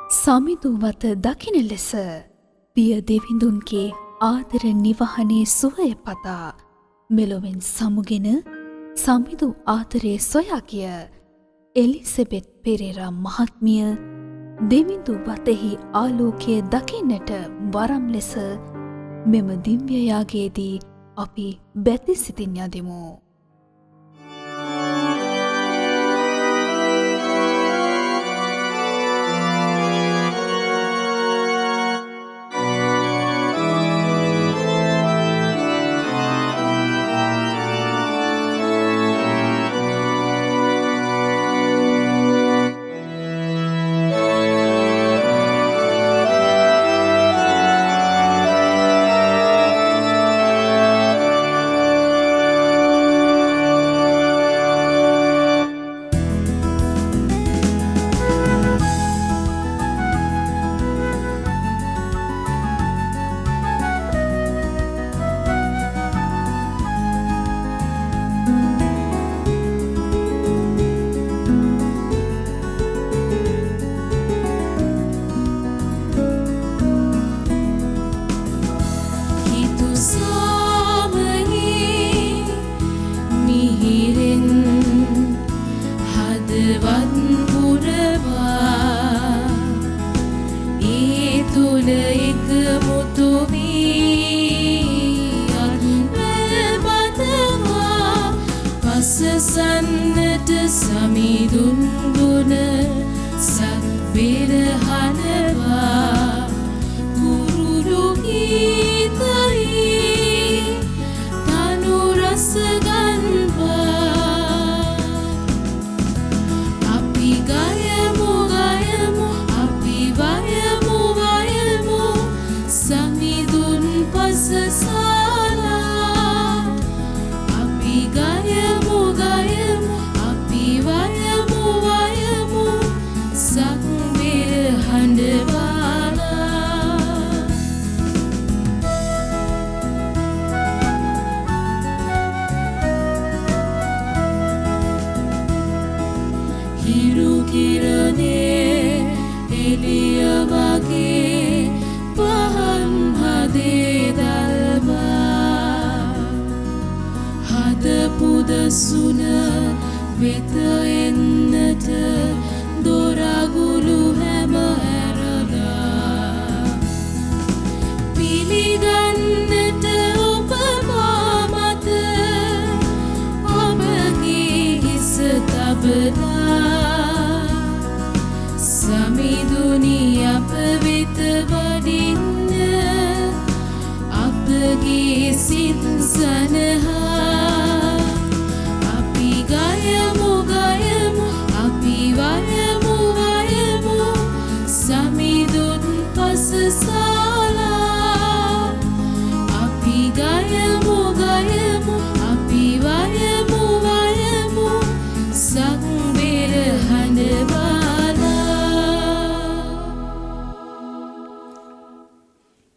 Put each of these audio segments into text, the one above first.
සමිඳු වත දකින ලෙස පිය දෙවිඳුන්ගේ ආදර නිවහනේ සුවය පතා මෙලොවෙන් සමුගෙන සමිඳු ආදරේ සොයා ගිය එලිසබෙත් පෙරේරා මහත්මිය දෙවිඳු වතෙහි ආලෝකය දකින්නට වරම් ලෙස මෙම දිව්‍ය යාගයේදී අපි බැති සිතින් යදෙමු.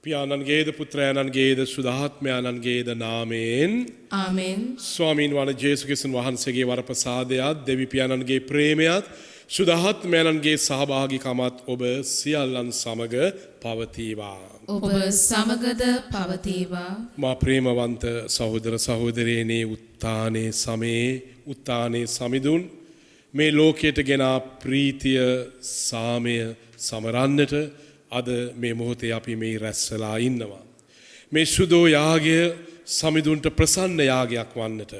පියාණන්ගේද පුත්‍රයාණන්ගේද සුදාත්මයාණන්ගේද නාමයෙන් ආමෙන්. ස්වාමීන් වහන්සේ ජේසුස් ක්‍රිස්තුන් වහන්සේගේ වරප්‍රසාදයත් දෙවි පියාණන්ගේ ප්‍රේමයත් සුදාත්මයාණන්ගේ සහභාගීකමත් ඔබ සියල්ලන් සමග පවතිවා. ඔබ සමගද පවතිවා. මා ප්‍රේමවන්ත සහෝදර සහෝදරියනේ උත්තානේ සමේ උත්තානේ සමිඳුන් මේ ලෝකයට ගෙන ප්‍රීතිය සාමය සමරන්නට අද මේ මොහොතේ අපි මේ රැස්වලා ඉන්නවා. මේ සුදෝ යාගය සමිඳුන්ට ප්‍රසන්න යාගයක් වන්නට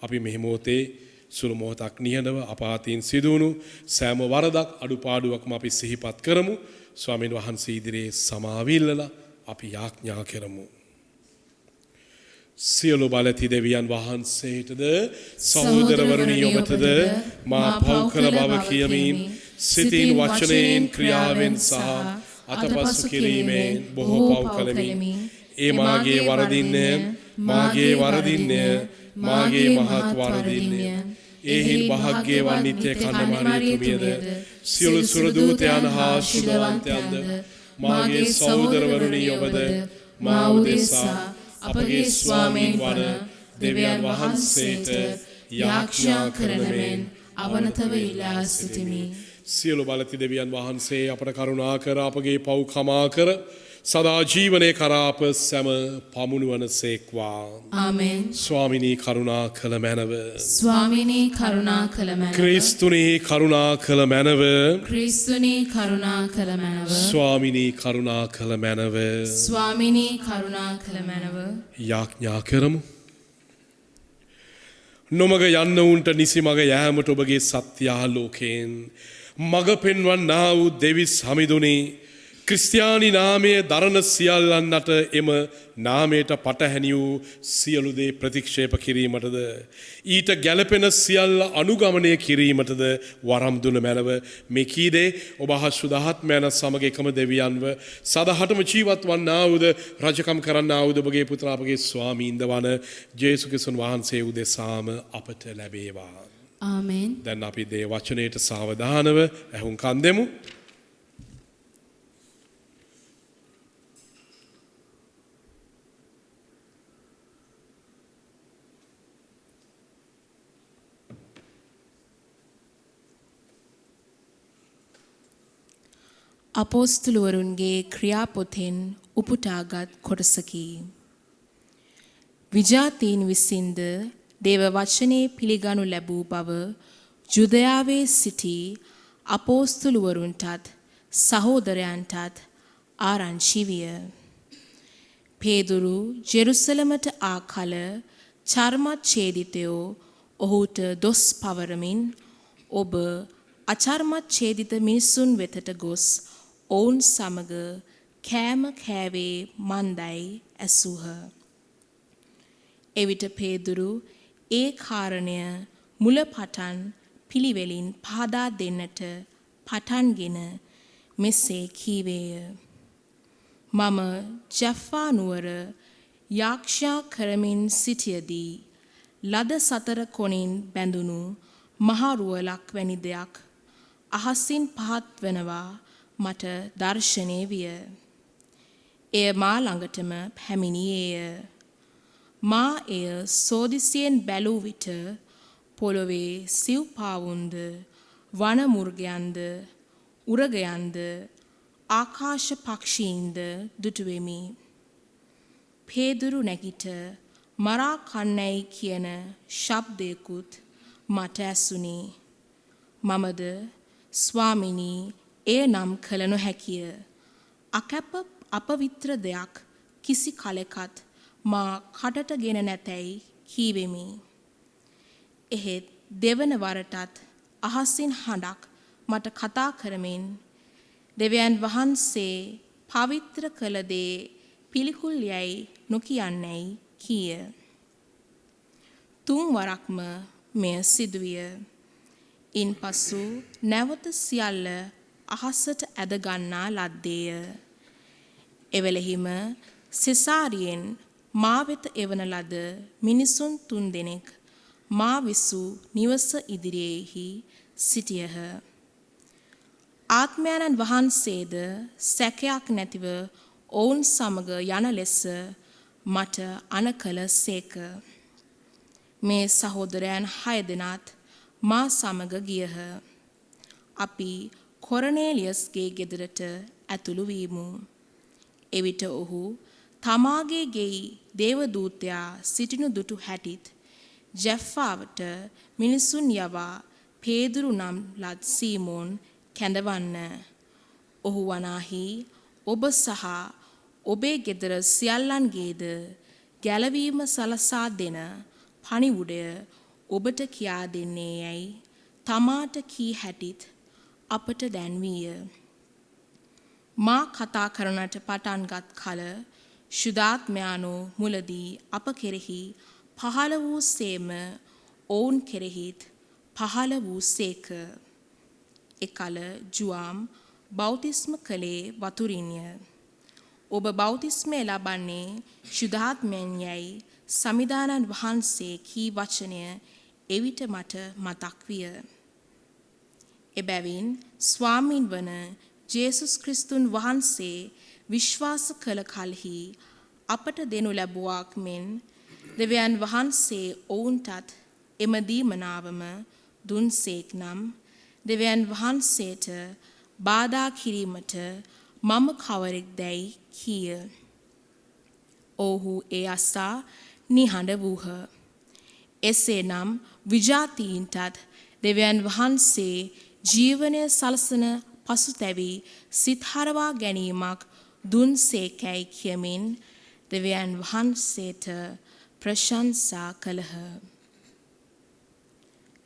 අපි මේ මොහොතේ සුළු මොහොතක් නිහඬව අපාතීන් සිදුවුණු සෑම වරදක් අඩුපාඩුවක්ම අපි සිහිපත් කරමු. ස්වාමීන් වහන්සේ ඉදිරියේ සමාවිල්ලලා අපි යාඥා කරමු. සියලු බලති දෙවියන් වහන්සේටද සහෝදරවරුනි ඔබටද මා පව් කළ බව කියමින් සිතින් වචනයෙන් ක්‍රියාවෙන් සහ අතපසු කිරීමෙන් බොහෝ පව් කළෙමි. ඒ මාගේ වරදින්ය මාගේ වරදින්ය මාගේ මහත් වරදින්ය. ඒහින් භාග්‍යය වන්නිත්‍ය කන්නමාරියතුමියද සියලු සුරදූතයන් හා ශුභවන්තයන්ද මාගේ සහෝදරවරුනි ඔබද මා උදෙසා අපගේ ස්වාමීන් වන දෙවියන් වහන්සේට යාඥා කරන මෙන් අවනතව ඉල්ලා සිටිමි. සියලු බලති දෙවියන් වහන්සේ අපට කරුණා කර අපගේ පව් කමා කර සදා ජීවනයේ කරා අප සැම පමුණුවන සේක්වා. ආමෙන්. ස්වාමිනී කරුණා කළ මැනව. ස්වාමිනී කරුණා කළ මැනව. ක්‍රිස්තුනී කරුණා කළ මැනව. ක්‍රිස්තුනී කරුණා කළ මැනව. ස්වාමිනී කරුණා කළ මැනව. ස්වාමිනී කරුණා කළ මැනව. යාඥා කරමු. නොමග යන්න උන්ට නිසි මග යෑමට ඔබගේ සත්‍යාලෝකයෙන් මග පෙන්වන්නා වූ දෙවිස් හමිදුනේ ක්‍රිස්තියානි නාමය දරන සියල්ලන්නට එම නාමයට පටහැනි වූ සියලු දේ ප්‍රතික්ෂේප කිරීමටද ඊට ගැළපෙන සියල්ල අනුගමනය කිරීමටද වරම් දුන මැනව මේ කී දේ ඔබ හසුදාත්මයන් සමග එකම දෙවියන්ව සදහටම ජීවත් වන්නා වූද රජකම් කරන්නා වූද ඔබගේ පුත්‍ර අපගේ ස්වාමීන්ද වන ජේසුස් ක්‍රිස්තුන් වහන්සේ උදෙසාම අපට ලැබේවා. ආමෙන්. දැන් අපි දේ වචනයට සාවධානව ඇහුම්කන් දෙමු. අපෝස්තුලවරුන්ගේ ක්‍රියාපොතෙන් උපුටාගත් කොටසකි. විජාතීන් විසින්ද දේව වචනේ පිළිගනු ලැබූ බව ජුදයාවේ සිටි අපෝස්තුලවරුන්ටත් සහෝදරයන්ටත් ආරංචි විය. පේදුරු ජෙරුසලමට ආ කල චර්මච්ඡේදිතයෝ ඔහුට දොස් පවරමින් ඔබ අචර්මච්ඡේදිත මිනිසුන් වෙතට ගොස් ඔවුන් සමග කෑම කෑවේ මන්දයි ඇසූහ. එවිට පේදුරු ඒ කාරණය මුල පටන් පිළිවෙලින් පහදා දෙන්නට පටන්ගෙන මෙසේ කීවේය. මම ජෆ්ෆා නුවර යාක්ෂා කරමින් සිටියදී ලද සතර කොණින් බැඳුණු මහරුවලක් වැනි දෙයක් අහසින් පහත් වෙනවා මට දර්ශනය විය. එය මා ළඟටම පැමිණියේය. මා එය සෝදිසියෙන් බැලූ විට පොළොවේ සිව්පාවුන්ද වනමුර්ගයන්ද උරගයන්ද ආකාශ පක්ෂීන්ද දුටුවෙමි. පේදුරු නැගිට මරා කන්නැයි කියන ශබ්දයකුත් මට ඇසුණි. මමද ස්වාමිනී එය නම් කළ නොහැකිය. අකැප අපවිත්‍ර දෙයක් කිසි කලෙකත් මා කටටගෙන නැතැයි කීවෙමි. එහෙත් දෙවන වරටත් අහසින් හඬක් මට කතා කරමින් දෙවියන් වහන්සේ පවිත්‍ර කළ දේ පිළිකුල් යයි නොකියන්නේයි කීය. තුන් වරක්ම මෙය සිදුවිය. ඉන්පසු නැවත සියල්ල අහසට ඇද ගන්නා ලද්දේය. එවෙලෙහිම සෙසාරියෙන් මා වෙත එවන ලද මිනිසුන් 3 දෙනෙක් මා විසූ නිවස ඉදිරියේහි සිටියහ. ආත්මයන්න් වහන්සේද සැකයක් නැතිව ඔවුන් සමග යන ලෙස මට අනකල සේක. මේ සහෝදරයන් 6 දෙනාත් මා සමග ගියහ. අපි කොරනේලියස්ගේ ගෙදරට ඇතුළු වීමු. එවිට ඔහු තමාගේ ගෙයි දේවදූතයා සිටිනු දුටු හැටිත් ජැෆ්ෆාවට මිනිසුන් යවා පේදුරු නම් ලත් සීමෝන් කැඳවන්න. ඔහු වනාහි ඔබ සහ ඔබේ ගෙදර සියල්ලන්ගේද ගැලවීම සලසා දෙන පණිවුඩය ඔබට කියා දෙන්නේ යැයි තමාට කී හැටිත් අපට දැන්වීය. මා කතා කරනට පටන්ගත් කල ශුද්ධාත්මයානෝ මුලදී අප කෙරෙහි පහළ වූ සේම ඔවුන් කෙරෙහිත් පහළ වූ සේක. එකල ජුවාම් බෞතිස්ම කළේ වතුරින්ය. ඔබ බෞතිස්මය ලබන්නේ ශුද්ධාත්මයෙන් යැයි සමිදානන් වහන්සේ කී වචනය එවිට මට මතක් විය. එබැවින් ස්වාමීන් වන ජේසුස් ක්‍රිස්තුන් වහන්සේ විශ්වාස කළ කලෙහි අපට දෙනු ලැබුවාක් මෙන් දෙවියන් වහන්සේ ඔවුන්ටත් එම දීමනාවම දුන්සේක් නම් දෙවියන් වහන්සේට බාධා කිරීමට මම කවරෙක් දැයි කීය. ඔහු ඒ අසා නිහඬ වූහ. එසේනම් විජාතීන්ටත් දෙවියන් වහන්සේ ජීවනය සලසන පසුතැවි සිත් හරවා ගැනීමක් දුන්සේකැයි කියමින් දෙවියන් වහන්සේට ප්‍රශංසා කළහ.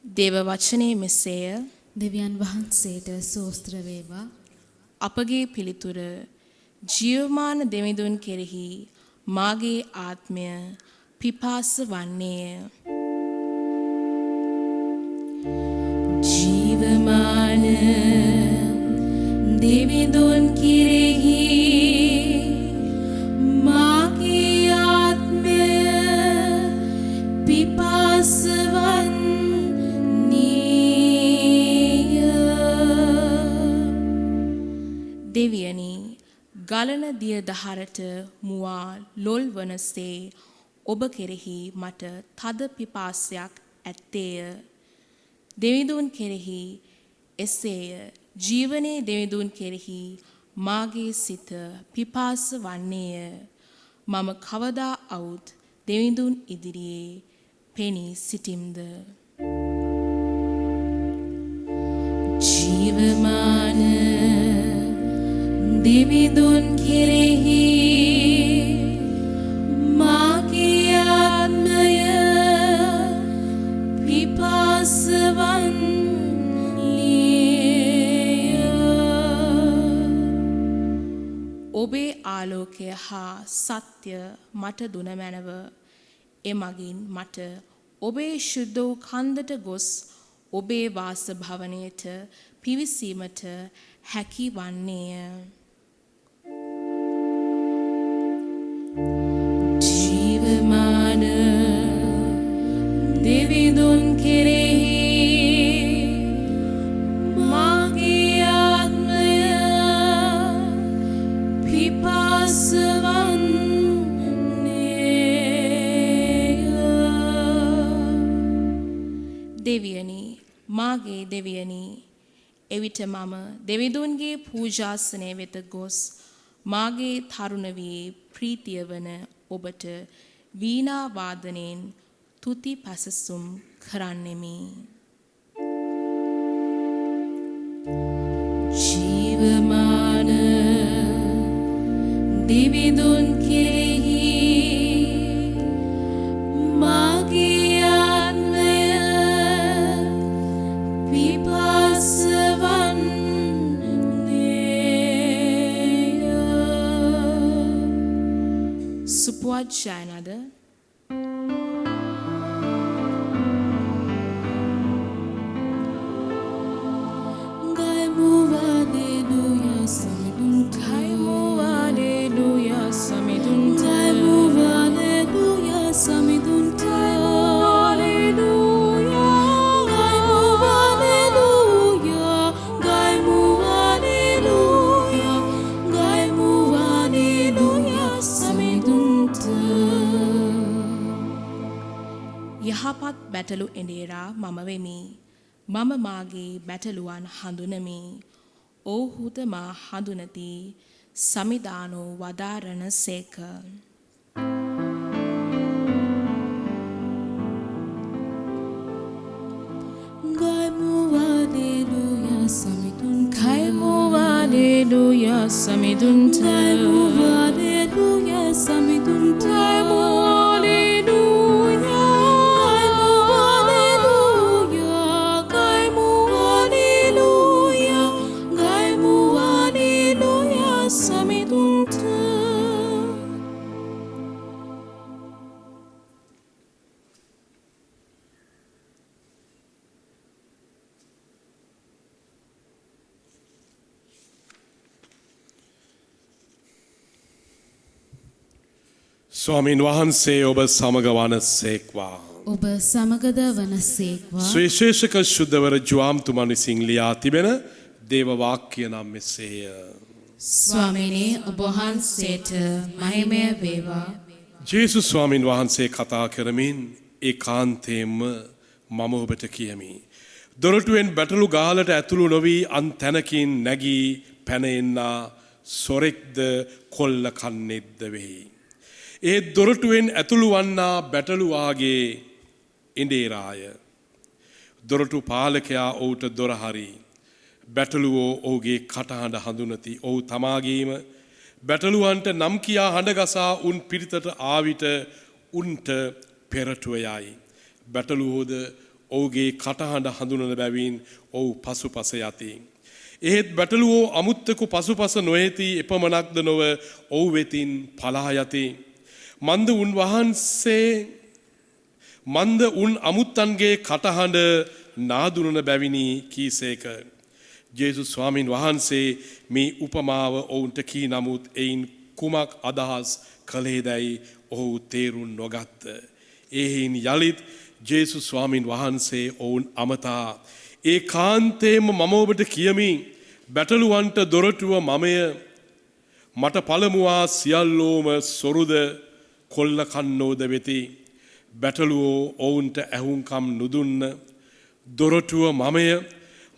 දේව වචනේ මෙසේය. දෙවියන් වහන්සේට සෝස්ත්‍ර වේවා. අපගේ පිළිතුර ජීවමාන දෙවිඳුන් කෙරෙහි මාගේ ආත්මය පිපාස වන්නේය. ජීවමාන දෙවිඳුන් කෙරෙහි මාගේ ආත්මය පිපාස වන්නේය. දෙවියනි, ගලන දිය දහරට මුවා ලොල් වනසේ ඔබ කෙරෙහි මට තද පිපාසයක් ඇත්තේය. දෙවිඳුන් කෙරෙහි එසේය. ජීවනයේ දෙවිඳුන් කෙරෙහි මාගේ සිත පිපාස වන්නේය. මම කවදා අවුත් දෙවිඳුන් ඉදිරියේ පෙනී සිටිම්ද. ජීවමාන දෙවිඳුන් කෙරෙහි මාගේ ආත්මය පිපාස වන්නේය. ඔබේ ආලෝකය හා සත්‍ය මට දුන මැනව. එමගින් මට ඔබේ ශුද්ධ වූ කන්දට ගොස් ඔබේ වාස භවනයට පිවිසීමට හැකි වන්නේය. ජීවමාන දෙවිඳුන් කෙරෙහි මාගේ ආත්මය පිපාස වන්නේය. දෙවියනි, මාගේ දෙවියනි, එවිට මම දෙවිඳුන්ගේ පූජාසනය වෙත ගොස් මාගේ තරුණ වී ප්‍රීතිය වන ඔබට වීණා වාදනයෙන් තුති පැසසුම් කරන්නෙමි. ජීවමාන දෙවිඳුන් කෙරෙහි මාගේ ආත්මය පිපාස වන්නේය. සුපුවත් ජයනද යහපත් බැටළු එඬේරා මම වෙමි. මම මාගේ බැටළුවන් හඳුනමි. ඔව්හුද මා හඳුනති. සමිදානෝ වදාරණ සේක. සමිදුන්ට සමිදුන්ට ස්වාමීන් වහන්සේ ඔබ සමග වනසේක්වා. ඔබ සමගද වනසේක්වා. සුවිශේෂක ශුද්ධවර ජුවාම්තුමන් විසින් ලියා තිබෙන දේව වාක්‍ය නම් මෙසේය. ස්වාමීනි, ඔබ වහන්සේට මහිමය වේවා. ජේසුස් ස්වාමීන් වහන්සේ කතා කරමින් ඒකාන්තයෙන්ම මම ඔබට කියමි. දොරටුවෙන් බැටළු ගාලට ඇතුළු නොවී අන් තැනකින් නැගී පැන එන්නා සොරෙක්ද කොල්ල කන්නේද්ද වෙයි. ඒ දොරටුවෙන් ඇතුළු වන්නා බැටළුවාගේ ඉඳේරාය. දොරටු පාලකයා ඔහුට දොර හරි. බැටළුවෝ ඔහුගේ කටහඬ හඳුනති. ඔහු තමාගේම බැටළුවන්ට නම් කියා හඬගසා උන් පිරිතට ආවිට උන්ට පෙරටුව යයි. බැටළුවෝද ඔහුගේ කටහඬ හඳුනන බැවින් ඔහු පසුපස යති. එහෙත් බැටළුවෝ අමුත්තකු පසුපස නොයති එපමණක්ද නොව ඔහු වෙතින් පලා යති. මන්ද උන් අමුත්තන්ගේ කටහඬ නාදුනන බැවිනි කීසේක. ජේසුස් ස්වාමින් වහන්සේ මේ උපමාව ඔවුන්ට කී නමුත් එයින් කුමක් අදහස් කළේදැයි ඔහු තේරුම් නොගත්ත. එහෙයින් යලිත් ජේසුස් ස්වාමින් වහන්සේ ඔවුන් අමතා ඒ කාන්තේම මම ඔබට කියමි බැටළුවන්ට දොරටුව මමය. මට පළමුවා සියල්ලෝම සොරුද කොල්ල කන්නෝද වෙති. බැටළුවෝ ඔවුන්ට ඇහුම්කම් නුදුන්න. දොරටුව මමය.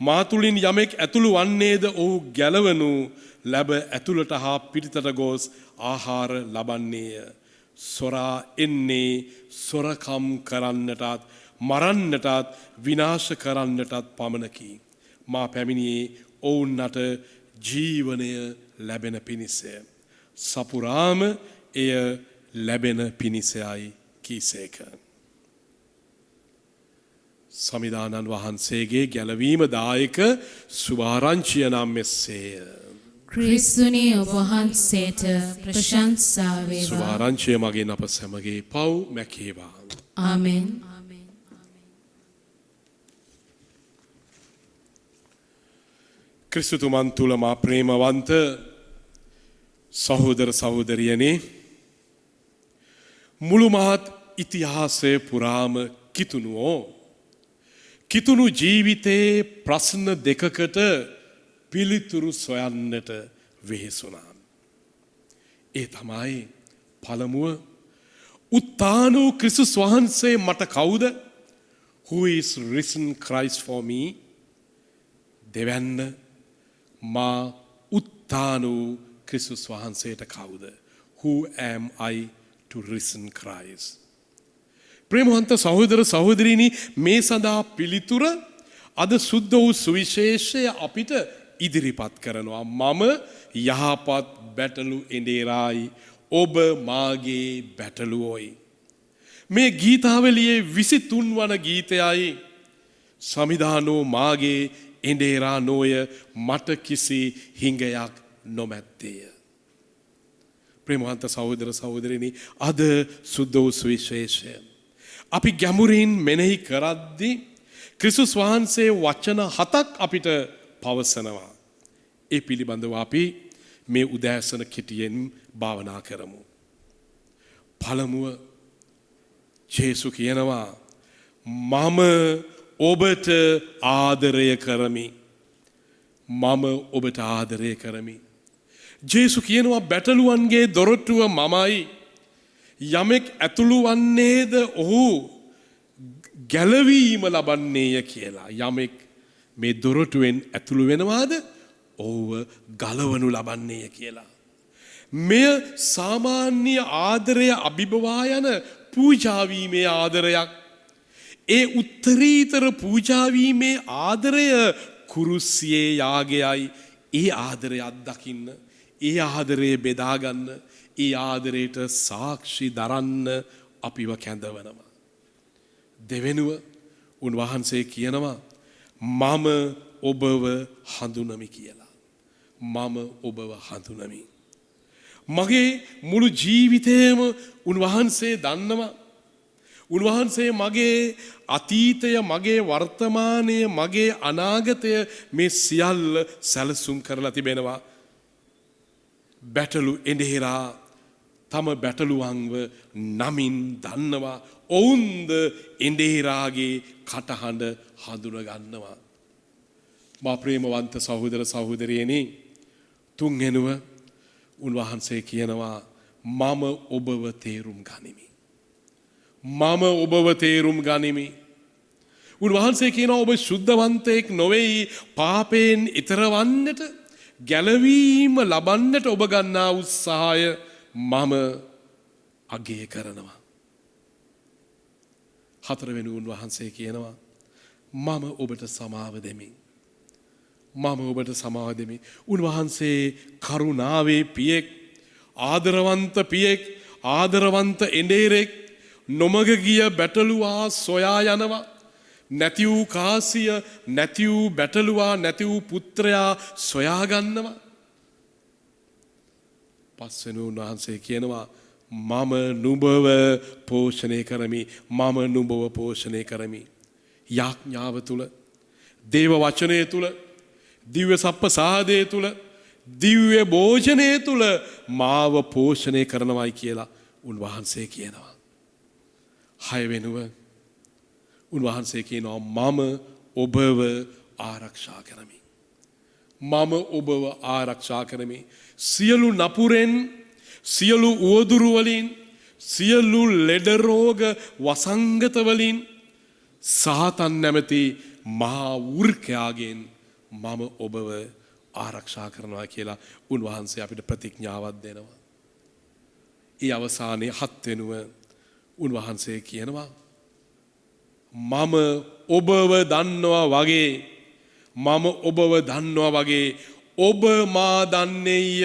මා තුලින් යමෙක් ඇතුළු වන්නේද ඔහු ගැලවනු ලැබ ඇතුළට හා පිරිතට ගොස් ආහාර ලබන්නේය. සොරා එන්නේ සොරකම් කරන්නටත් මරන්නටත් විනාශ කරන්නටත් පමණකි. මා පැමිණියේ ඔවුන්ට ජීවනය ලැබෙන පිණිසය. සපුරාම එය ලැබෙන පිණිසයයි කීසේක. සමිදානන් වහන්සේගේ ගැලවීම දායක සුභාරංචිය නම් මෙසේය. ක්‍රිස්තුනි ඔබ වහන්සේට ප්‍රශංසා වේවා. සුභාරංචිය මගෙන් අප සැමගේ පව් මැකේවා. ආමෙන්. ක්‍රිස්තුතුමන් තුල මා ප්‍රේමවන්ත සහෝදර සහෝදරියනි, මුළු මහත් ඉතිහාසය පුරාම කිතුණු ජීවිතයේ ප්‍රශ්න දෙකකට පිළිතුරු සොයන්නට වෙහෙසුණා. ඒ තමයි පළමුව උත්ථාන වූ ක්‍රිස්තුස් වහන්සේ මට කවුද? Who is risen Christ for me? දෙවැන්න මා උත්ථාන වූ ක්‍රිස්තුස් වහන්සේට කවුද? Who am I to risen Christ? ප්‍රේමවන්ත සහෝදර සහෝදරිනි, මේ සඳහා පිළිතුර අද සුද්ධ වූ සුවිශේෂය අපිට ඉදිරිපත් කරනවා. මම යහපත් බැටළු එඬේරායි, ඔබ මාගේ බැටළුවෝයි. මේ ගීතාවලියේ 23 වන ගීතයයි සමිදානෝ මාගේ එඬේරා නොය, මට කිසි හිඟයක් නොමැත්තේය. ප්‍රේමවන්ත සහෝදර සහෝදරිනි, අද සුද්ධ වූ සුවිශේෂය අපි ගැඹුරින් මෙනෙහි කරද්දී ක්‍රිස්තුස් වහන්සේ වචන 7ක් අපිට පවසනවා. ඒ පිළිබඳව අපි මේ උදෑසන කෙටියෙන් භාවනා කරමු. පළමුව ජේසු කියනවා මම ඔබට ආදරය කරමි. මම ඔබට ආදරය කරමි. ජේසු කියනවා බැටළුවන්ගේ දොරටුව මමයි. යමෙක් ඇතුළු වන්නේද ඔහු ගැලවීම ලබන්නේය කියලා. යමෙක් මේ දොරටුවෙන් ඇතුළු වෙනවාද ඔහුව ගලවනු ලබන්නේය කියලා. මෙය සාමාන්‍ය ආදරය අභිබවා යන පූජාවීමේ ආදරයක්. ඒ උත්තරීතර පූජාවීමේ ආදරය කුරුසියේ යාගයයි. ඒ ආදරය අත්දකින්න, ඒ ආදරය බෙදාගන්න, ඒ ආදරයට සාක්ෂි දරන්න අපිව කැඳවනවා. දෙවෙනුව උන්වහන්සේ කියනවා මම ඔබව හඳුනමි කියලා. මම ඔබව හඳුනමි. මගේ මුළු ජීවිතේම උන්වහන්සේ දන්නවා. උන්වහන්සේ මගේ අතීතය, මගේ වර්තමානය, මගේ අනාගතය මේ සියල්ල සැලසුම් කරලා තිබෙනවා. බැටළු එඬේරා තම බැටළුවන්ව නමින් දන්නවා. ඔවුන්ද එඬේරාගේ කටහඬ හඳුන ගන්නවා. මා ප්‍රේමවන්ත සහෝදර සහෝදරියනි, තුන්වෙනුව උන්වහන්සේ කියනවා මම ඔබව තේරුම් ගනිමි. මම ඔබව තේරුම් ගනිමි. උන්වහන්සේ කියනවා ඔබ ශුද්ධවන්තයෙක් නොවේයි පාපයෙන් ඈතර වන්නට ගැලවීම ලබන්නට ඔබ ගන්නා උත්සාහය මම අගය කරනවා. හතරවෙනි උන්වහන්සේ කියනවා මම ඔබට සමාව දෙමි. මම ඔබට සමාව දෙමි. උන්වහන්සේ කරුණාවේ පියෙක්, ආදරවන්ත පියෙක්, ආදරවන්ත එඬේරෙක්, නොමග ගිය බැටළුවා සොයා යනවා. නැති වූ කාසිය, නැති වූ බැටළුවා, නැති වූ පුත්‍රයා සොයා ගන්නවා. පස්වෙනි උන්වහන්සේ කියනවා මම නුඹව පෝෂණය කරමි. මම නුඹව පෝෂණය කරමි. යාඥාව තුල, දේව වචනය තුල, දිව්‍ය සප්පසාදය තුල, දිව්‍ය භෝජනය තුල මාව පෝෂණය කරනවායි කියලා උන්වහන්සේ කියනවා. හයවෙනුව උන්වහන්සේ කියනවා මම ඔබව ආරක්ෂා කරමි. මම ඔබව ආරක්ෂා කරමි. සියලු නපුරෙන්, සියලු උවදුරු වලින්, සියලු ලෙඩ රෝග වසංගත වලින්, සාතන් නැමැති මහා වෘකයාගෙන් මම ඔබව ආරක්ෂා කරනවා කියලා උන්වහන්සේ අපිට ප්‍රතිඥාවක් දෙනවා. ඊ අවසානයේ 7 වෙනුව උන්වහන්සේ කියනවා මම ඔබව දන්නවා වගේ, මම ඔබව දන්නවා වගේ ඔබ මා දන්නේය.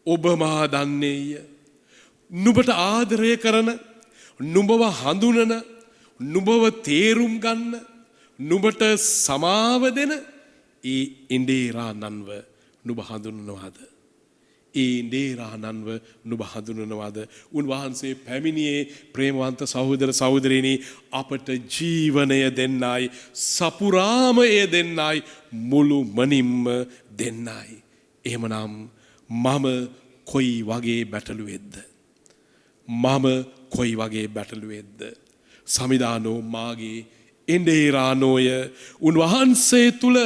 ඔබ මා දන්නේය. නුඹට ආදරය කරන, නුඹව හඳුනන, නුඹව තේරුම් ගන්න, නුඹට සමාව දෙන ඒ ඉන්දේරානන්ව නුඹ හඳුනනවාද? ඒ ඉන්දේරානන්ව නුඹ හඳුනනවාද? උන්වහන්සේ පැමිණියේ ප්‍රේමවන්ත සහෝදර සහෝදරියනි අපට ජීවනය දෙන්නයි, සපුරාම එය දෙන්නයි, මුළු මනින්ම දෙන්නයි. එහෙමනම් මම කොයි වගේ බැටළුවෙක්ද? මම කොයි වගේ බැටළුවෙක්ද? සමිදානෝ මාගේ එඬේරානෝය. උන්වහන්සේ තුල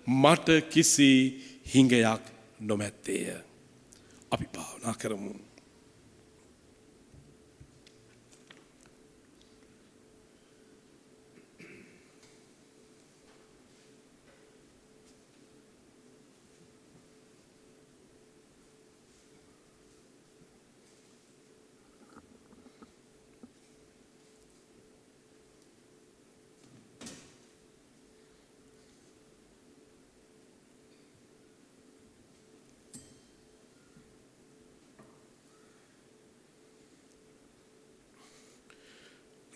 මට කිසි හිඟයක් නොමැත්තේය. අපි භාවනා කරමු.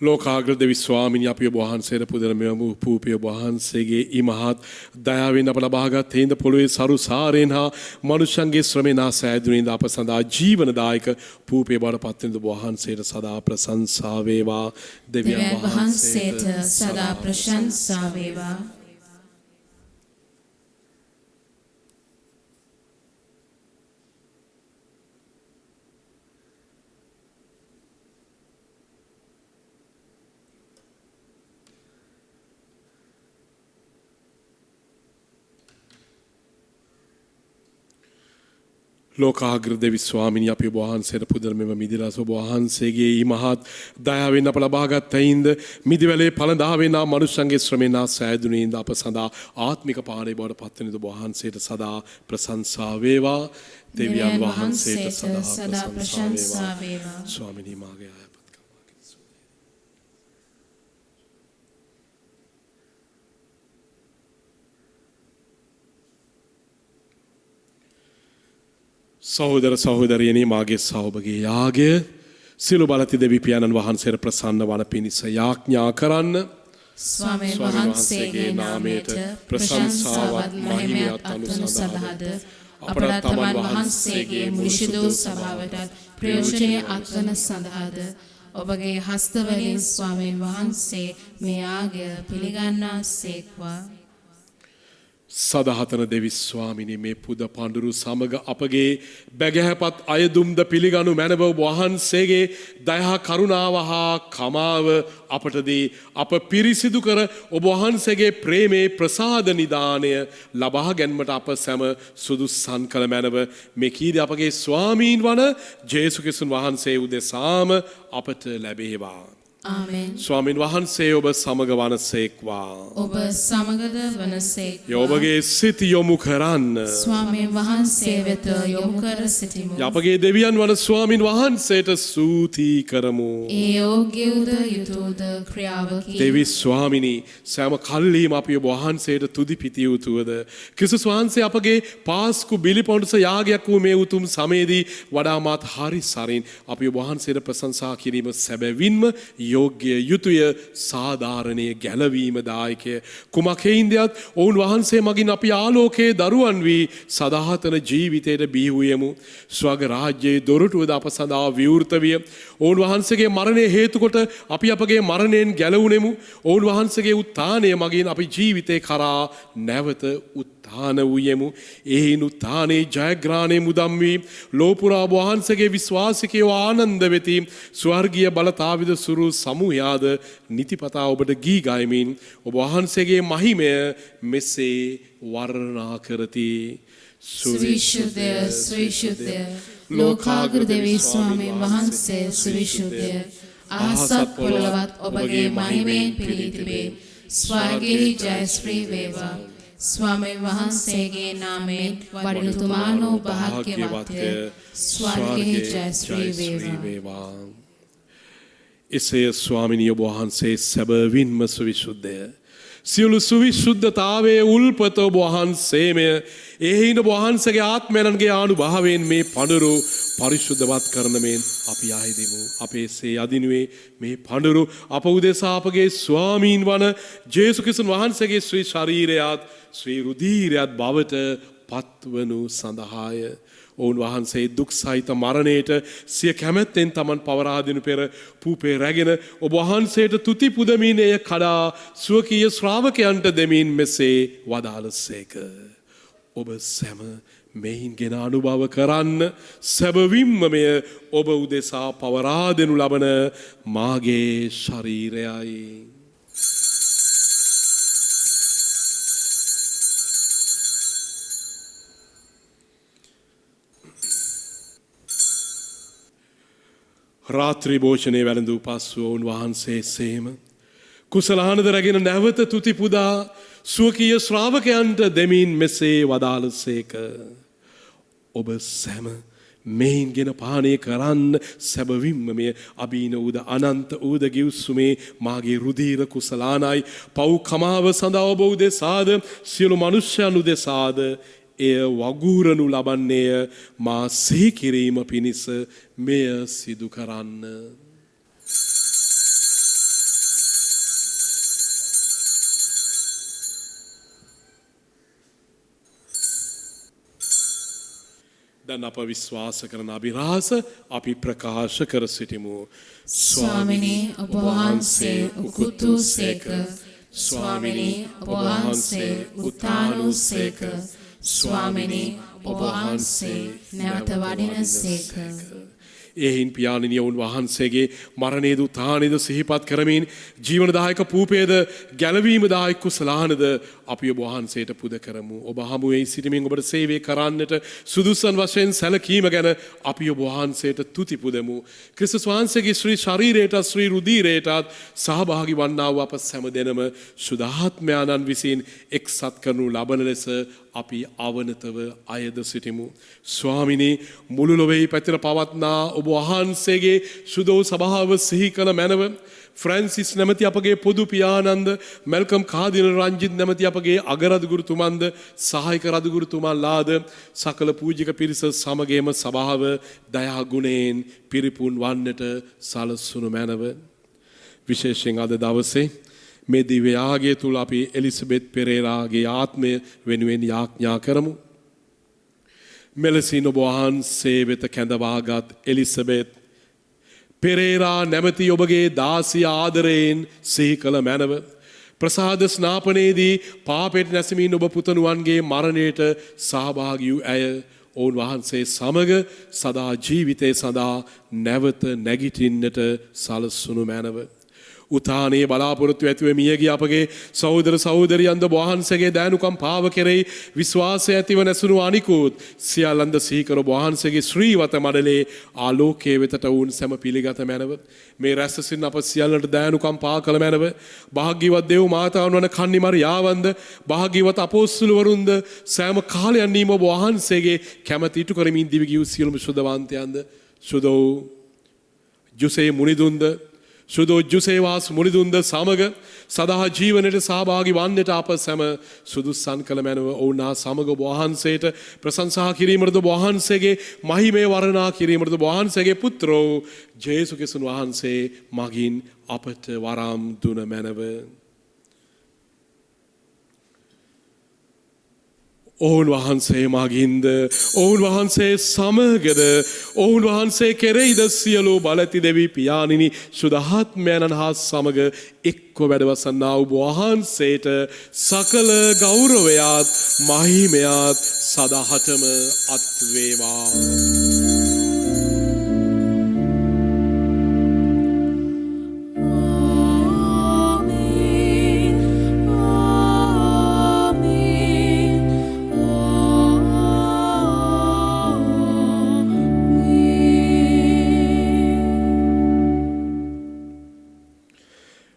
ලෝකාග්‍ර දෙවි ස්වාමිනී අපි ඔබ වහන්සේට පුදනමෙමු. පූපිය ඔබ වහන්සේගේ ඊමහත් දයාවෙන් අප ලබාගත් හේඳ පොළොවේ සරු සාරයෙන් හා මනුෂ්‍යන්ගේ ශ්‍රමේනා සෑදුනින්ද අප සඳහා ජීවනදායක පූපිය බවට පත් වෙන ඔබ වහන්සේට සදා ප්‍රශංසා වේවා. දෙවියන් වහන්සේට සදා ප්‍රශංසා වේවා. ලෝකාග්‍ර දෙවි ස්වාමිනී අපි ඔබ වහන්සේට පුදන මෙම මිදිලාස ඔබ වහන්සේගේ ඊමහත් දයාවෙන් අප ලබාගත් ඇයින්ද මිදිවැලේ පළඳාවෙන් ආ මනුෂ්‍යන්ගේ ශ්‍රමේනා සෑදුනින්ද අප සඳහා ආත්මික පාණය බවට පත් වෙන ඔබ වහන්සේට සදා ප්‍රශංසා වේවා. දෙවියන් වහන්සේට සදා ප්‍රශංසා වේවා. ස්වාමිනී මාගේ සහෝදර සහෝදරියනි මාගේ සහෝභාගී යාගය සිළු බලති දෙවි පියාණන් වහන්සේට ප්‍රසන්න වන පිණිස යාඥා කරන්න. ස්වාමීන් වහන්සේගේ නාමයට ප්‍රශංසාවත් මහිමයත් අත්වනු සඳහාද අපට තමන් වහන්සේගේ මුනිසිදු සභාවටත් ප්‍රයෝජනය අත්වන සඳහාද ඔබගේ හස්තවලින් ස්වාමීන් වහන්සේ මේ යාගය පිළිගන්නා සේක්වා. සදහතන දෙවි ස්වාමිනී මේ පුද පඬුරු සමග අපගේ බැගෑපත් අයදුම්ද පිළිගනු මැනව වහන්සේගේ දයා කරුණාව හා කමාව අපටදී අප පිරිසිදු කර ඔබ වහන්සේගේ ප්‍රේමේ ප්‍රසාද නිදානය ලබා ගැනීමට අප සැම සුදුස්සන් කළ මැනව මේ කීද අපගේ ස්වාමීන් වන ජේසුස් ක්‍රිස්තුන් වහන්සේ උදෙසාම අපට ලැබේවා. ආමෙන්. ස්වාමින් වහන්සේ ඔබ සමග වනසේක්වා. ඔබ සමගද වනසේක්වා. ඔබගේ සිත යොමු කරන්න. ස්වාමීන් වහන්සේ වෙත යොමු කර සිටිමු. අපගේ දෙවියන් වන ස්වාමින් වහන්සේට ස්තුති කරමු. ඒ යෝග්‍යද යුතුයද ක්‍රියාවකි. දෙවි ස්වාමිනී සෑම කල්ලීම අපි ඔබ වහන්සේට තුති පිතිය යුතුවද. ක්‍රිස්තුස් වහන්සේ අපගේ පාස්කු බිලිපොන්ඩස යාගයක් වූ මේ උතුම් සමයේදී වඩාමත් හරි සරින් අපි ඔබ වහන්සේට ප්‍රශංසා කිරීම සැබවින්ම යෝග්‍ය යුතුය සාධාරණයේ ගැලවීම දායකය. කුමක් හේින්දයත් ඔවුන් වහන්සේ මගින් අපි ආලෝකයේ දරුවන් වී සදාහතන ජීවිතයට බිහිවූයෙමු. ස්වර්ග රාජ්‍යයේ දොරටුවද අප සඳහා විවෘත විය. ඔවුන් වහන්සේගේ මරණය හේතු කොට අපි අපගේ මරණයෙන් ගැලවුණෙමු. ඔවුන් වහන්සේගේ උත්ථානය මගින් අපි ජීවිතේ කරා නැවත උත්ථාන වූයෙමු. එයින් උත්ථානයේ ජයග්‍රහණය මුදම් වී ලෝපුරා වහන්සේගේ විශ්වාසිකයෝ ආනන්ද වෙති. ස්වර්ගීය බලතාවිද සුරු සමූහයාද නිතිපතා ඔබට ගී ගයමින් ඔබ වහන්සේගේ මහිමය මෙසේ වර්ණනා කරති. සුවිශුද්ධය සුවිශුද්ධය ලෝකාග්‍ර දෙවී ස්වාමීන් වහන්සේ සුවිශුද්ධය. අහසත් පොළොවත් ඔබගේ මහිමයෙන් පිරී තිබේ. ස්වර්ගයේ ජයශ්‍රී වේවා. ස්වාමීන් වහන්සේගේ නාමයෙන් වඩිනුතුමානෝ භාග්‍යවත්ය. ස්වර්ගයේ ජයශ්‍රී වේවා. එසේ ස්වාමිනිය ඔබ වහන්සේ සැබවින්ම සුවිශුද්ධය. සියලු සුවිශුද්ධතාවයේ උල්පත ඔබ වහන්සේමය. එහින ඔබ වහන්සේගේ ආත්මයන්ගේ ආනුභාවයෙන් මේ පඬුරු පරිශුද්ධවත් කරන මෙන් අපි ආයෙදෙමු. අපේ සේ අදිනුවේ මේ පඬුරු අප උදෙසා අපගේ ස්වාමීන් වන ජේසුස් ක්‍රිස්තුන් වහන්සේගේ ශ්‍රී ශරීරයත් ශ්‍රී රුධීරයත් බවට පත්වනු සඳහාය. ඔවුන් වහන්සේ දුක් සහිත මරණයට සිය කැමැත්තෙන් තමන් පවරා දෙනු පෙර පූපේ රැගෙන ඔබ වහන්සේට තුති පුදමින් එය කඩා ස්වකීය ශ්‍රාවකයන්ට දෙමින් මෙසේ වදාළසේක. ඔබ සැම මෙයින්ගෙන අනුභව කරන්න. සැබවින්ම මෙය ඔබ උදෙසා පවරා දෙනු ලබන මාගේ ශරීරයයි. රාත්‍රී භෝජනයේ වැළඳූ පසු ඔවුන් වහන්සේ සේම කුසලානද රැගෙන නැවත තුති පුදා ස්වකීය ශ්‍රාවකයන්ට දෙමින් මෙසේ වදාළසේක. ඔබ සැම මෙයින්ගෙන පානය කරන්න. සැබවින්ම මෙය අබීන උද අනන්ත ඌද ගිව්සුමේ මාගේ රුධීර කුසලානයි. පව් කමාව සඳහා ඔබ උදෙසාද සියලු මනුෂ්‍යයන් උදෙසාද එය වගූරනු ලබන්නේය. මා සිහි කිරීම පිණිස මෙය සිදු කරන්න. දැන් අප විශ්වාස කරන අභිරහස අපි ප්‍රකාශ කර සිටිමු. ස්වාමිනේ ඔබ වහන්සේ උකුත් වූ සේක. ස්වාමිනේ ඔබ වහන්සේ උත්ථාන වූ සේක. ස්වාමිනේ ඔබ වහන්සේ නැවත වඩින සේක. එහින් පියාණෙනිය ඔවුන් වහන්සේගේ මරණේද උත්ථානයේද සිහිපත් කරමින් ජීවනදායක පූපේද ගැලවීමදායක කුසලානද අපි ඔබ වහන්සේට පුද කරමු. ඔබ හමුවේ සිටමින් ඔබට සේවය කරන්නට සුදුසුන් වශයෙන් සැලකීම ගැන අපි ඔබ වහන්සේට තුති පුදමු. ක්‍රිස්තුස් වහන්සේගේ ශ්‍රී ශරීරයට ශ්‍රී රුධීරයටත් සහභාගී වන්නා වූ අප සෑම දෙනම සුදාත්මයාණන් විසින් එක්සත් කරනු ලබන ලෙස අපි අවනතව අයද සිටිමු. ස්වාමිනී මුළු ලොවෙහි පැතිර පවත්නා ඔබ වහන්සේගේ සුදෝ සභාව සිහි කළ මැනව. ෆ්‍රැන්සිස් නැමැති අපගේ පොදු පියාණන්ද මැල්කම් කාදින රංජිත් නැමැති අපගේ අගරදුගුරුතුමන්ද සහායක රදුගුරුතුමන්ලාද සකල පූජික පිරිස සමගේම සභාව දයා ගුණයෙන් පිරිපුන් වන්නට සලස්වනු මැනව. විශේෂයෙන් අද දවසේ මේ දිව්‍ය යාගය තුල අපි එලිසබෙත් පෙරේරාගේ ආත්මය වෙනුවෙන් යාඥා කරමු. මෙලෙසින් ඔබ වහන්සේ වෙත කැඳවාගත් එලිසබෙත් පෙරේරා නැමැති ඔබගේ දාසිය ආදරයෙන් සිහි කළ මැනව. ප්‍රසාද ස්නාපනයේදී පාපයට නැසමින් ඔබ පුතණුවන්ගේ මරණයට සහභාගී වූ ඇය ඔවුන් වහන්සේ සමග සදා ජීවිතේ සඳහා නැවත නැගිටින්නට සලස්වනු මැනව. උතානේ බලාපොරොත්තු ඇතිව මියගිය අපගේ සහෝදර සහෝදරියන්ද වහන්සේගේ දයනුකම් පාව කෙරෙහි විශ්වාසය ඇතිව නැසුණු අනිකුත් සියල්ලන්ද සිහිකර වහන්සේගේ ශ්‍රීවත මඩලේ ආලෝකයේ වෙතට වුන් සැම පිළිගත මැනව මේ රැස් සිටින අප සියල්ලන්ට දයනුකම් පා කළ මැනව භාග්‍යවත් දේව මාතාවන් වන කන්නි මරියාවන්ද භාග්‍යවත් අපොස්තුලවරුන්ද සෑම කාලයන්දීම ඔබ වහන්සේගේ කැමැති ඉටු කරමින් දිවි ගිය සියලුම සුදවන්තයන්ද සුදෝ ජුසේ මුනිදුන්ද සුදෝ ජුසේවාස් මුනිදුන්ද සමග සදා ජීවනයට සහභාගී වන්නට අප සැම සුදුස්සන් කළ මැනව ඔවුනා සමග වහන්සේට ප්‍රශංසා කිරීමටද වහන්සේගේ මහිමය වර්ණනා කිරීමටද වහන්සේගේ පුත්‍රෝ ජේසු ක්‍රිස්තුන් වහන්සේ මගින් අපට වරම් දුන මැනව ඔවුන් වහන්සේ මගින්ද ඔවුන් වහන්සේ සමගද ඔවුන් වහන්සේ කෙරෙහිද සියලු බලති දෙවි පියාණෙනි සුදහත්මයන්න් හා සමග එක්ව වැඩවසන්නා වූ වහන්සේට සකල ගෞරවයත් මහිමයත් සදාහටම අත් වේවා.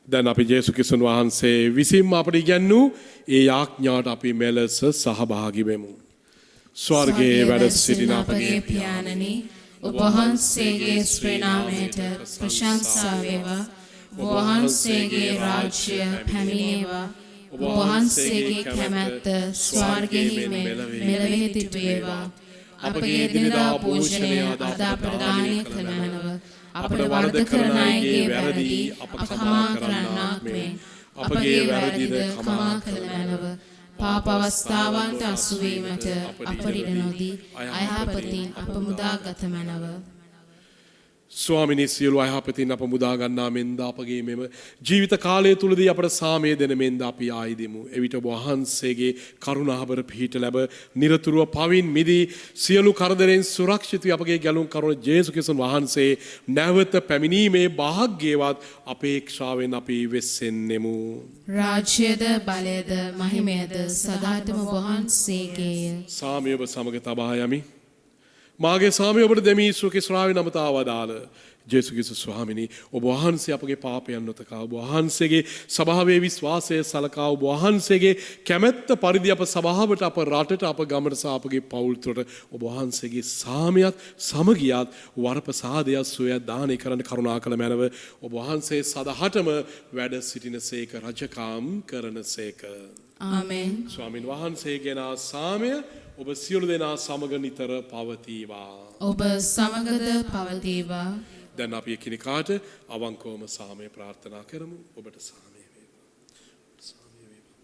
දැන් අපි ජේසුස් ක්‍රිස්තුන් වහන්සේ විසින්ම අපට ඉගැන්වූ ඒ යාඥාට අපි මෙලෙස සහභාගී වෙමු. ස්වර්ගයේ වැඩ සිටින අපගේ පියාණනි ඔබ වහන්සේගේ ශ්‍රී නාමයට ප්‍රශංසා වේවා. ඔබ වහන්සේගේ රාජ්‍ය පැමිණේවා. ඔබ වහන්සේගේ කැමැත්ත ස්වර්ගයේ මෙලොවේ සිට වේවා. අපගේ දිනදා භෝජනය අද අපට දානය කළ මැනව අපට වරද කරන අයගේ වැරදි අප කමා කරන්නාක් මෙන් අපගේ වැරදිද කමා කළ මැනව පාප අවස්ථාවන්ට අසු වීමට අපට ඉඩ නොදී අයහපතින් අප මුදාගත මැනව. ස්වාමිනී සියලු අයහපතින් අප මුදා ගන්නා මෙන්ද අපගේ මෙම ජීවිත කාලය තුලදී අපට සාමය දෙන මෙන්ද අපි ආයිදෙමු. එවිට වහන්සේගේ කරුණාබර පිහිට ලැබ නිරතුරුව පවින් මිදී සියලු කරදරෙන් සුරක්ෂිතව අපගේ ගැලුම් කරුණ ජේසුස් ක්‍රිස්තුන් වහන්සේ නැවත පැමිණීමේ වාග්යවත් අපේක්ෂාවෙන් අපි වෙස්සෙන්නෙමු. රාජ්‍යද බලයද මහිමයද සදාටම වහන්සේගේය. සාමය ඔබ සමග තබා යමි. මාගේ සාමය ඔබට දෙමි ශ්‍රී ශ්‍රාවි නමතා වදාළ ජේසුස් ක්‍රිස්තුස් ස්වාමිනී ඔබ වහන්සේ අපගේ පාපයන් නොතකා ඔබ වහන්සේගේ සභාවේ විශ්වාසය සලකා ඔබ වහන්සේගේ කැමැත්ත පරිදි අප සභාවට අප රටට අප ගමට සහ අපගේ පවුල් තුළට ඔබ වහන්සේගේ සාමයත් සමගියත් වරප්‍රසාදයත් සුවයත් දානය කරන්න කරුණා කළ මැනව ඔබ වහන්සේ සදහටම වැඩ සිටිනසේක රජකම් කරනසේක. ආමෙන්. ස්වාමින් වහන්සේගෙන සාමය ඔබ සියලු දෙනා සමග නිතර පවතිවා. ඔබ සමගද පවතිවා. දැන් අපි එකිනෙකාට අවංකවම සාමය ප්‍රාර්ථනා කරමු. ඔබට සාමය වේවා. සාමය වේවා.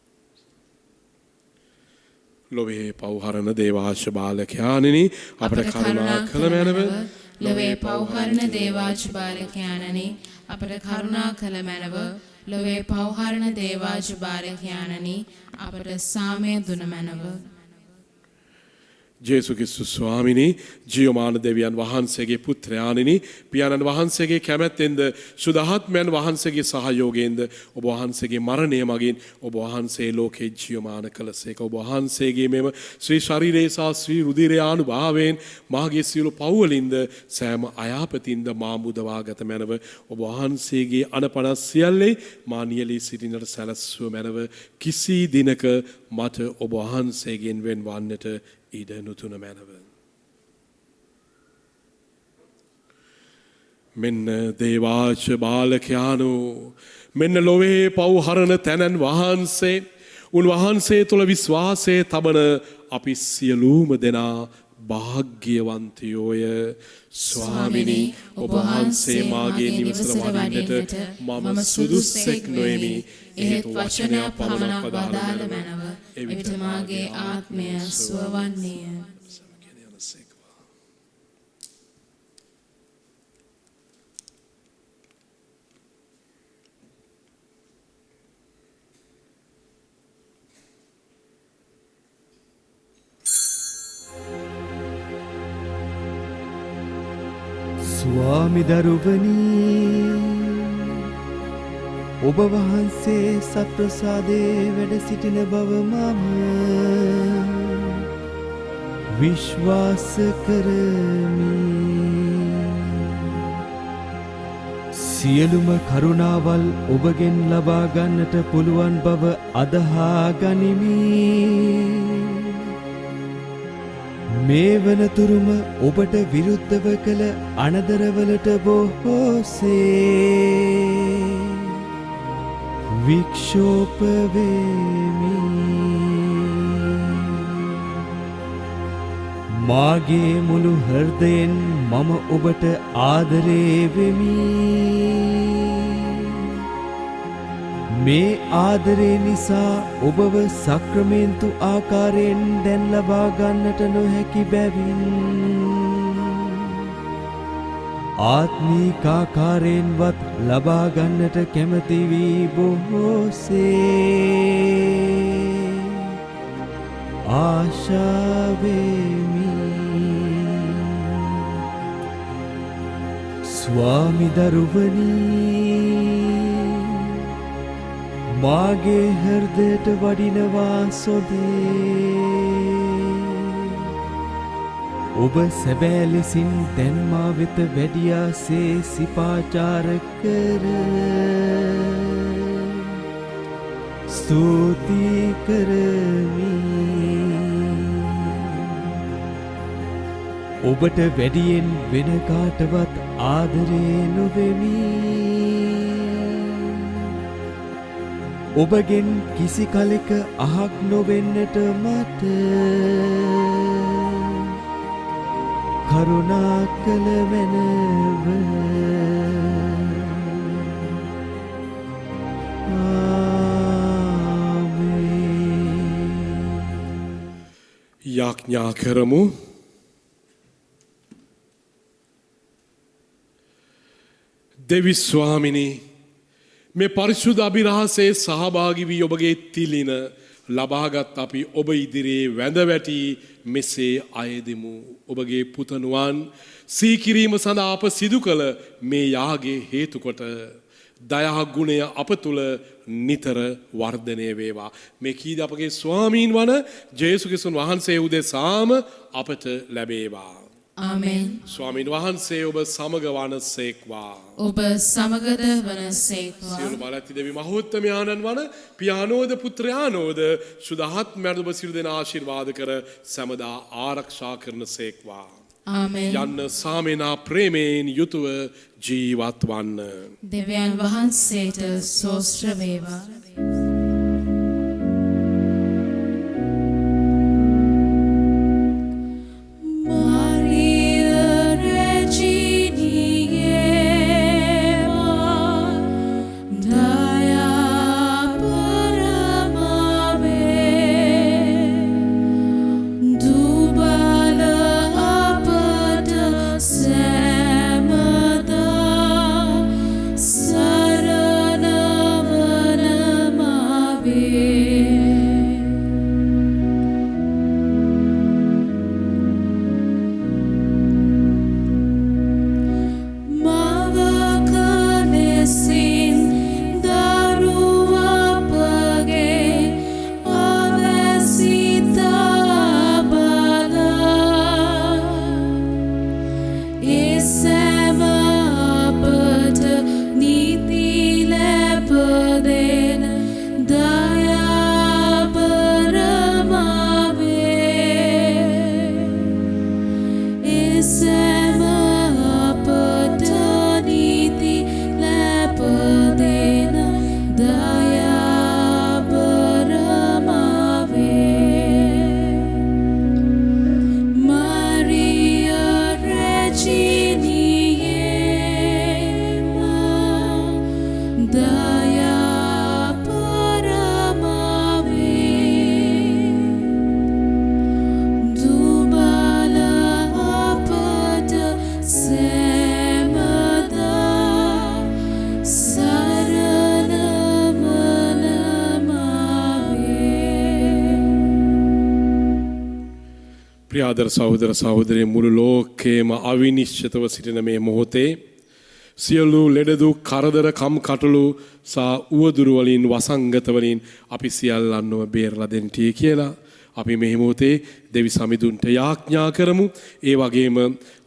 ලොවේ පව්හරණ දේවාශ බාලකයාණෙනි අපට කරුණා කළ මැනව. ලොවේ පව්හරණ දේවාශ බාලකයාණෙනි අපට කරුණා කළ මැනව. ලොවේ පව්හරණ දේවාශ බාලකයාණෙනි අපට සාමය දුන මැනව. ජේසුස් ක්‍රිස්තුස් ස්වාමිනී ජීවමාන දෙවියන් වහන්සේගේ පුත්‍රයාණෙනි පියාණන් වහන්සේගේ කැමැත්තෙන්ද සුදහත්මයන් වහන්සේගේ සහයෝගයෙන්ද ඔබ වහන්සේගේ මරණය මගින් ඔබ වහන්සේ ලෝකේ ජීවමාන කළසේක. ඔබ වහන්සේගේ මෙම ශ්‍රී ශරීරයේ සහ ශ්‍රී රුධිරය අනුභවයෙන් මාගේ සියලු පව්වලින්ද සෑම අයාපතින්ද මා මුදවාගත මැනව ඔබ වහන්සේගේ අනපනස් සියල්ලේ මා නියැලී සිටිනට සැලැස්සුව මැනව කිසි දිනක මට ඔබ වහන්සේගෙන් වෙන්වන්නට ඉඩ නොතුන මැනව. මෙන්න දේවාච බාලකයානෝ මෙන්න ලොවේ පව්හරණ තැනන් වහන්සේ උන්වහන්සේ තුළ විශ්වාසය තබන අපි සියලුම දෙනා භාග්‍යවන්තයෝය. ස්වාමිනී ඔබ වහන්සේ මාගේ නිවසට වඩින්නට මම සුදුස්සෙක් නොෙමි. එහෙත් වචනයක් පමණක් වදාළ මැනව. එවිට මාගේ ආත්මය සුවවන්නේය. ස්වාමි දරුවනි ඔබ වහන්සේ සත්ප්‍රසාදේ වැඩ සිටින බව මම විශ්වාස කරමි. සියලුම කරුණාවල් ඔබගෙන් ලබා ගන්නට පුළුවන් බව අදහා ගනිමි. මේ වනතුරුම ඔබට විරුද්ධව කළ අනදරවලට බොහෝසේ වික්ෂෝප වෙමි. මාගේ මුළු හෘදයෙන් මම ඔබට ආදරේ වෙමි. මේ ආදරේ නිසා ඔබව සක්‍රමේන්තු ආකාරයෙන් දැන් ලබා ගන්නට නොහැකි බැවින් ආත්මීක ආකාරයෙන්වත් ලබා ගන්නට කැමති වී බොහෝසේ ආශා වෙමි. ස්වාමි දරුවනි, මාගේ හෘදයට වඩිනවා සොබේ. ඔබ සැබෑ ලෙසින් දැන් මා වෙත වැඩියාසේ සිපාචාර කර ස්තුති කරමි. ඔබට වැඩියෙන් වෙන කාටවත් ආදරේ නොවෙමි. ඔබගෙන් කිසි කලෙක අහක් නොවෙන්නට මට කරුණා කළ මැනව. යාඥා කරමු. දෙවි ස්වාමිනී, මේ පරිශුද්ධ අභිරහසේ සහභාගී වී ඔබගේ තිලින ලබාගත් අපි ඔබ ඉදිරියේ වැඳ වැටි මෙසේ අයදෙමු. ඔබගේ පුතණුවන් සීකිරීම සඳහා අප සිදු කළ මේ යාගේ හේතු කොට දයා ගුණය අප තුළ නිතර වර්ධනය වේවා. මේ කීද අපගේ ස්වාමීන් වන ජේසුස් ක්‍රිස්තුන් වහන්සේ උදෙසාම අපට ලැබේවා. ආමෙන්. ස්වාමීන් වහන්සේ ඔබ සමග වනසේක්වා. ඔබ සමගද වනසේක්වා. සියලු බලඇති දෙවි මහෝත්තමයාණන් වන පියානෝද පුත්‍රයානෝද සුදහත් මැරුබ සිරු දෙන ආශිර්වාද කර සැමදා ආරක්ෂා කරන සේක්වා. ආමෙන්. යන්න සාමනා ප්‍රේමයෙන් යුතුව ජීවත් වන්න. දෙවියන් වහන්සේට සෝස්ත්‍ර වේවා. ප්‍රියාදර සහෝදර සහෝදරයන්, මුළු ලෝකේම අවිනිශ්චිතව සිටින මේ මොහොතේ සියලු ලෙඩදුක් කරදර කම් කටළු සහ උවදුරු වලින් වසංගත වලින් අපි සියල්ලන්ව බේරලා දෙන්නටි කියලා අපි මේ මොහොතේ දෙවි සමිඳුන්ට යාඥා කරමු. ඒ වගේම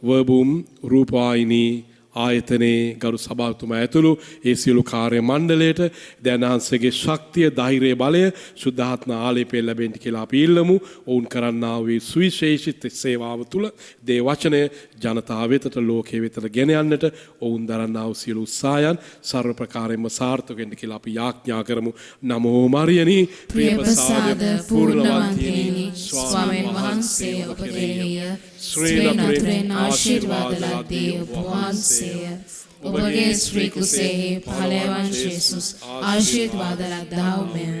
වර්බුම් රූපවාහිනී ආයතනයේ ගරු සභාවතුමා ඇතුළු ඒ සියලු කාර්ය මණ්ඩලයට දැනහන්සේගේ ශක්තිය ධෛර්යය බලය සුද්ධාත්ම ආලේපය ලැබෙන්න කියලා අපි ඉල්ලමු. ඔවුන් කරන්නා වූ සුවිශේෂිත සේවාව තුළ දේ වචනය ජනතාව වෙතට ලෝකයේ වෙතට ගෙන යන්නට ඔවුන් දරන්නා වූ සියලු උත්සාහයන් සර්ව ප්‍රකාරයෙන්ම සාර්ථක වෙන්න කියලා අපි යාඥා කරමු. නමෝ මරියනි ප්‍රියප්‍රසාද පූර්ණවන්තිනි ස්වාමීන් වහන්සේ ඔබ කෙරෙහිය ශ්‍රේණත්‍රෙන් ආශිර්වාද ලද්දී ඔබ වහන්සේය. ඔබගේ ශ්‍රී කුසෙහි ඵලයන් යේසුස් ආශිර්වාද ලද්දා වූ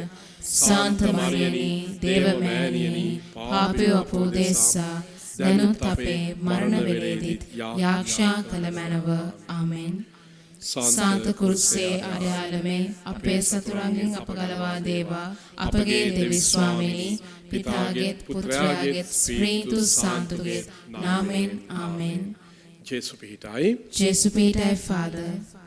සාන්ත මරියනි දේවමෑණියනි පාපී අපෝදෙස්සා දැනුත් අපේ මරණ වේලෙදිත් යාක්ෂා කළ මැනව. ආමෙන්. සාන්ත කුරුසේ අධ්‍යාලමේ අපේ සතුරන්ගෙන් අප ගලවා දේවා. අපගේ දෙවි ස්වාමීනි පිතාගේත් පුත්‍රයාගේත් ස්පීරිතු සාන්තුගේත් නාමෙන්. ආමෙන්. ජේසු පිහිටයි. ජේසු පිහිටයි Father.